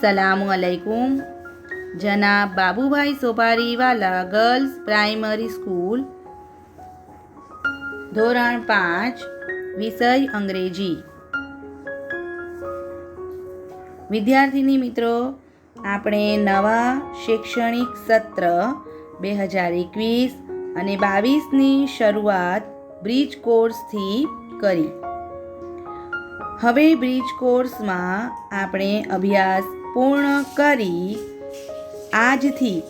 अस्सलामुअलैकुम। जनाब बाबूभाई सोपारी वाला गर्ल्स प्राइमरी स्कूल, ધોરણ 5, વિષય અંગ્રેજી। વિદ્યાર્થીની મિત્રો, આપણે નવા શૈક્ષણિક સત્ર 2021 અને 22ની શરૂઆત બ્રિજ કોર્સથી કરી। હવે બ્રિજ કોર્સમાં આપણે અભ્યાસ પૂર્ણ કરી આજથી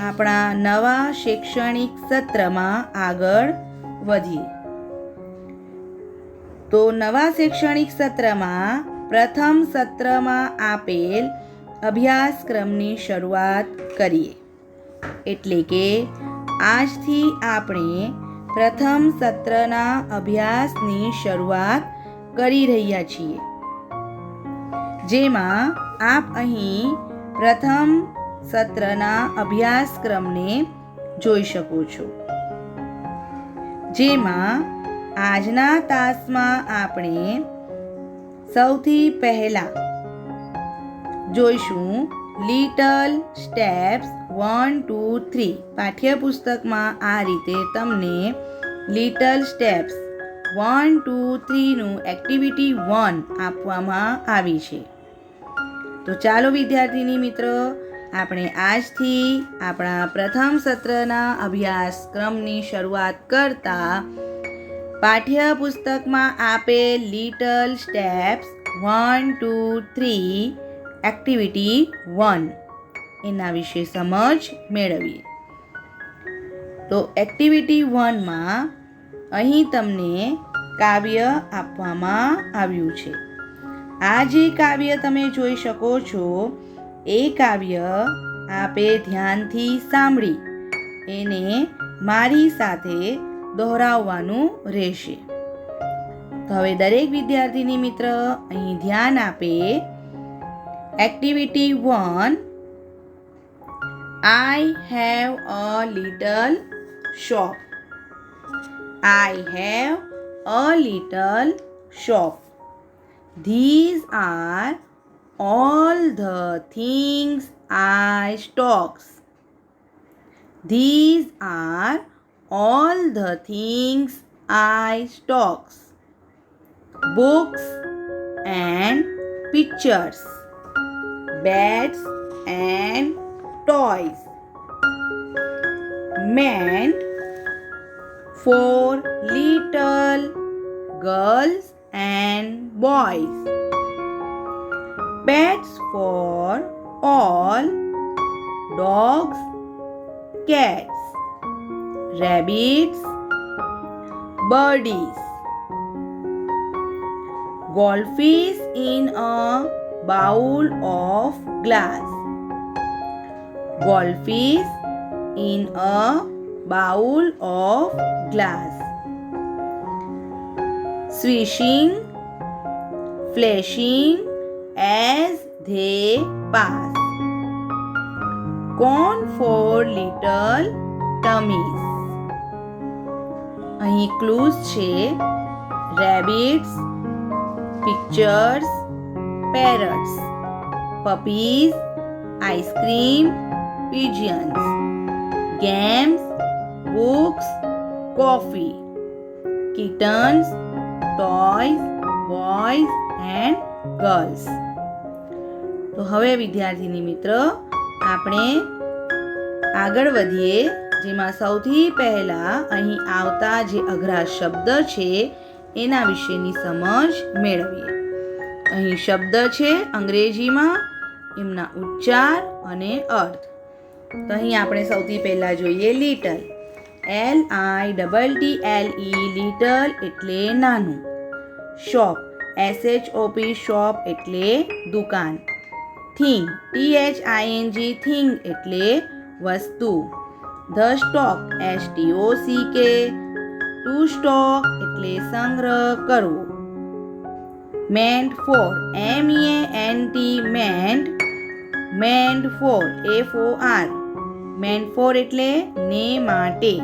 આપણા નવા શૈક્ષણિક સત્રમાં આગળ વધીએ। તો નવા શૈક્ષણિક સત્રમાં પ્રથમ સત્રમાં આપેલ અભ્યાસક્રમની શરૂઆત કરીએ। એટલે કે આજથી આપણે પ્રથમ સત્રના અભ્યાસની શરૂઆત કરી રહ્યા છીએ, જેમાં આપ અહીં પ્રથમ સત્રના અભ્યાસક્રમને જોઈ શકો છો, જેમાં આજના તાસમાં આપણે સૌથી પહેલા જોઈશું લિટલ સ્ટેપ્સ 1, 2, 3। પાઠ્યપુસ્તકમાં આ રીતે તમને લિટલ સ્ટેપ્સ 1, 2, 3નું એક્ટિવિટી 1 આપવામાં આવી છે। તો ચાલો વિદ્યાર્થીની મિત્રો, આપણે આજથી આપણા પ્રથમ સત્રના અભ્યાસક્રમની શરૂઆત કરતા પાઠ્યપુસ્તકમાં આપેલ લિટલ સ્ટેપ્સ 1, 2, 3 એક્ટિવિટી 1 એના વિશે સમજ મેળવીએ। તો એક્ટિવિટી 1માં અહીં તમને કાવ્ય આપવામાં આવ્યું છે। આ જે કાવ્ય તમે જોઈ શકો છો, એ કાવ્ય આપે ધ્યાનથી સાંભળી એને મારી સાથે દોહરાવવાનું રહેશે। તો હવે દરેક વિદ્યાર્થીની મિત્ર અહીં ધ્યાન આપે। Activity 1, I have a little shop. I have a little shop. These are all the things I stocks. These are all the things I stocks. Books and pictures, beds and toys, meant for little girls and boys, pets for all, dogs, cats, rabbits, birdies, goldfish in a bowl of glass, goldfish in a bowl of glass, swishing, flashing as they pass, corn for little tummies। અહીં clues છે: rabbits, pictures, parrots, puppies, ice cream, pigeons, games, books, coffee, kittens, toys, boys and girls। તો હવે વિદ્યાર્થીની મિત્ર, આપણે આગળ વધીએ, જેમાં સૌથી પહેલા અહીં આવતા જે અઘરા શબ્દ છે એના વિશેની સમજ મેળવીએ। અહીં શબ્દ છે અંગ્રેજીમાં, એમના ઉચ્ચાર અને અર્થ। તો અહીં આપણે સૌથી પહેલા જોઈએ લિટલ, LITTLE, લિટલ એટલે નાનું, શોપ, SHOP, શોપ એટલે દુકાન, થિંગ, THING, થિંગ એટલે વસ્તુ, the stock, STOCK, to stock એટલે સંગ્રહ કરવો, meant for, MEANT, meant, meant for, FOR, meant for એટલે ને માટે,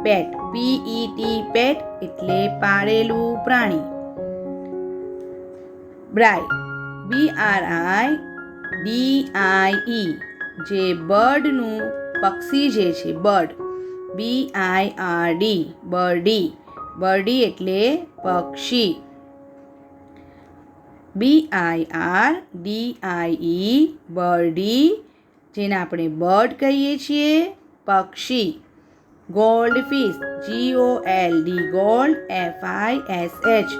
pet, PET, pet એટલે પાળેલું પ્રાણી, bride, BRIDE, DIE જે બર્ડનું પક્ષી જે છે બર્ડ BIRD બર્ડી બર્ડી એટલે પક્ષી BIRDIE બર્ડી જેને આપણે બર્ડ કહીએ છીએ પક્ષી goldfish GOLD gold FISH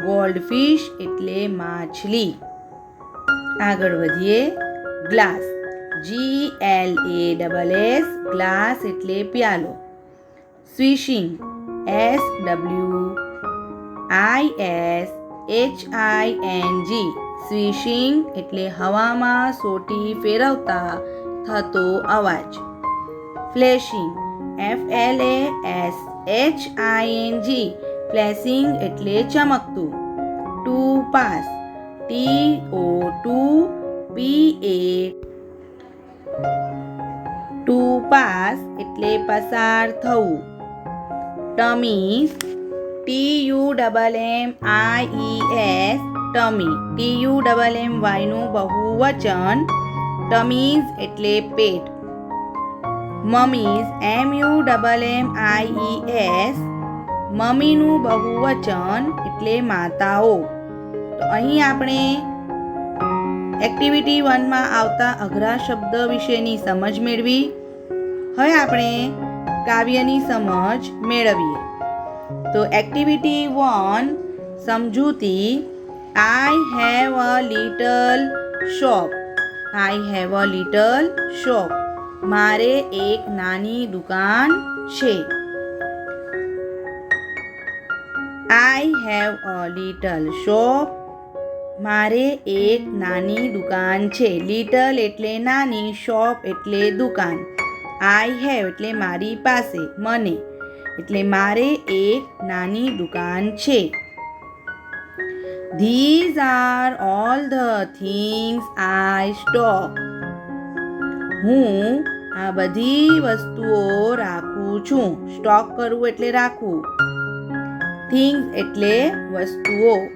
goldfish એટલે માછલી આગળ વધીએ ગ્લાસ GLASS ગ્લાસ એટલે પ્યાલો સ્વિશિંગ SWISHING સ્વિશિંગ એટલે હવામાં સોટી ફેરવતા થતો અવાજ ફ્લેશિંગ FLASHING ફ્લેશિંગ એટલે ચમકતું to pass TO2PA to pass એટલે પસાર થવું ટમીઝ TUMMIES ટમી TUMMY નું બહુવચન ટમીઝ એટલે પેટ મમીઝ MUMMIES મમ્મીનું બહુવચન એટલે માતાઓ તો અહીં આપણે એક્ટિવિટી 1 માં આવતા અઘરા શબ્દ વિશેની સમજ મેળવી હવે આપણે કાવ્યની સમજ મેળવીએ તો એક્ટિવિટી 1 સમજૂતી I have a little shop મારે એક નાની દુકાન છે I have a little shop મારે એક નાની દુકાન છે લિટલ એટલે નાની શોપ એટલે દુકાન I have એટલે મારી પાસે મને એટલે મારે એક નાની દુકાન છે These are all the things I stock હું આ બધી વસ્તુઓ રાખું છું સ્ટોક કરવું એટલે રાખવું થિંગ્સ એટલે વસ્તુઓ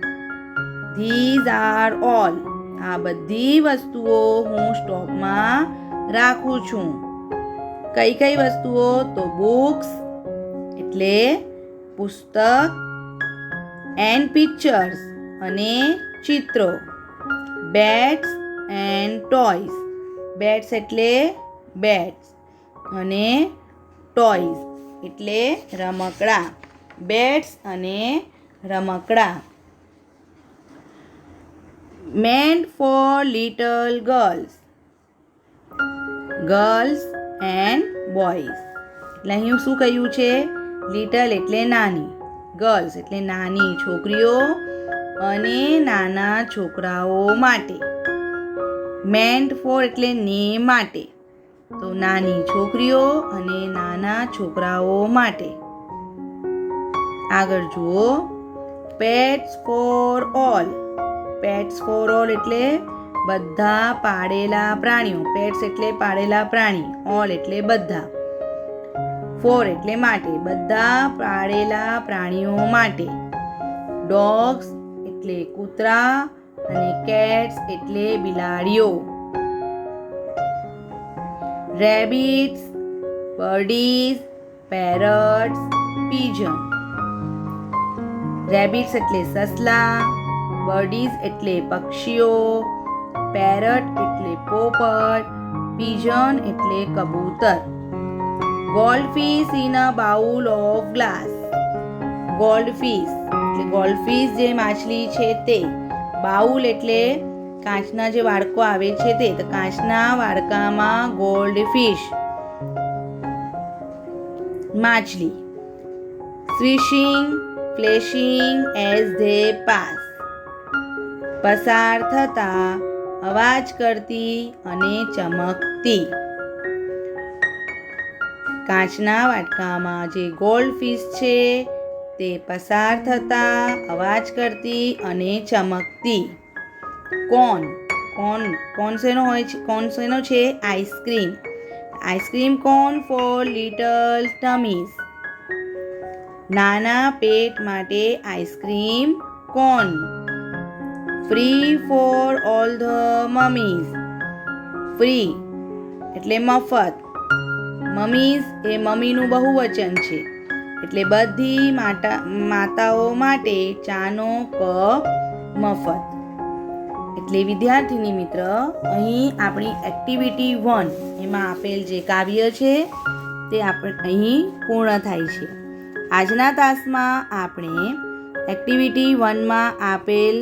These are all આ બધી વસ્તુઓ હું સ્ટોકમાં રાખું છું કઈ કઈ વસ્તુઓ તો બુક્સ એટલે પુસ્તક એન્ડ પિક્ચર્સ અને ચિત્રો બેટ્સ એન્ડ ટોયસ બેટ્સ એટલે બેટ્સ અને ટોયસ એટલે રમકડા બેટ્સ અને રમકડા meant for little girls and boys એટલે અહીં શું કહ્યું છે લિટલ એટલે નાની ગર્લ્સ એટલે નાની છોકરીઓ અને નાના છોકરાઓ માટે meant for એટલે ને માટે તો નાની છોકરીઓ અને નાના છોકરાઓ માટે આગળ જુઓ pets for all એટલે બધા પાળેલા પ્રાણીઓ પેટ્સ એટલે પાળેલા પ્રાણી ઓલ એટલે બધા ફોર એટલે માટે બધા પાળેલા પ્રાણીઓ માટે ડોગ્સ એટલે કૂતરા અને કેટ્સ એટલે બિલાડીઓ રેબિટ્સ બર્ડીઝ પેરટ્સ પીજન રેબિટ્સ એટલે સસલા બર્ડીઝ એટલે પક્ષીઓ પેરટ એટલે પોપટ પીજન એટલે કબૂતર goldfish in a bowl of glass goldfish જે માછલી છે તે બાઉલ એટલે કાચના જે વાડકો આવે છે તે તો કાચના વાડકામાં ગોલ્ડફિશ માછલી સ્વિશિંગ ફ્લેશિંગ એઝ ધે પાસ પસાર થતા અવાજ કરતી અને ચમકતી કાચના વાટકામાં જે ગોલ્ડફિશ છે તે પસાર થતા અવાજ કરતી અને ચમકતી કોન શેનો છે ice cream cone for little tummies નાના પેટ માટે ice cream cone free for all the mummies free એટલે મફત. મમીઝ એ મમ્મીનું બહુવચન છે એટલે બધી માતાઓ માટે ચાનો કપ મફત. એટલે વિદ્યાર્થીની મિત્ર, અહીં આપણી એક્ટિવિટી 1 એમાં આપેલ જે કાવ્ય છે તે અહીં પૂર્ણ થાય છે. આજના તાસમાં આપણે એક્ટિવિટી 1માં આપેલ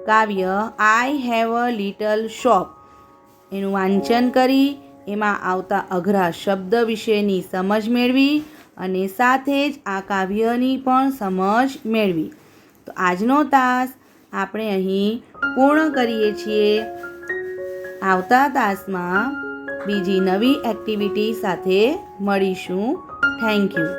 કાવ્ય I have a little shop એનું વાંચન કરી એમાં આવતા અઘરા શબ્દ વિશેની સમજ મેળવી અને સાથે જ આ કાવ્યની પણ સમજ મેળવી. તો આજનો તાસ આપણે અહીં પૂર્ણ કરીએ છીએ. આવતા તાસમાં બીજી નવી એક્ટિવિટી સાથે મળીશું. Thank you.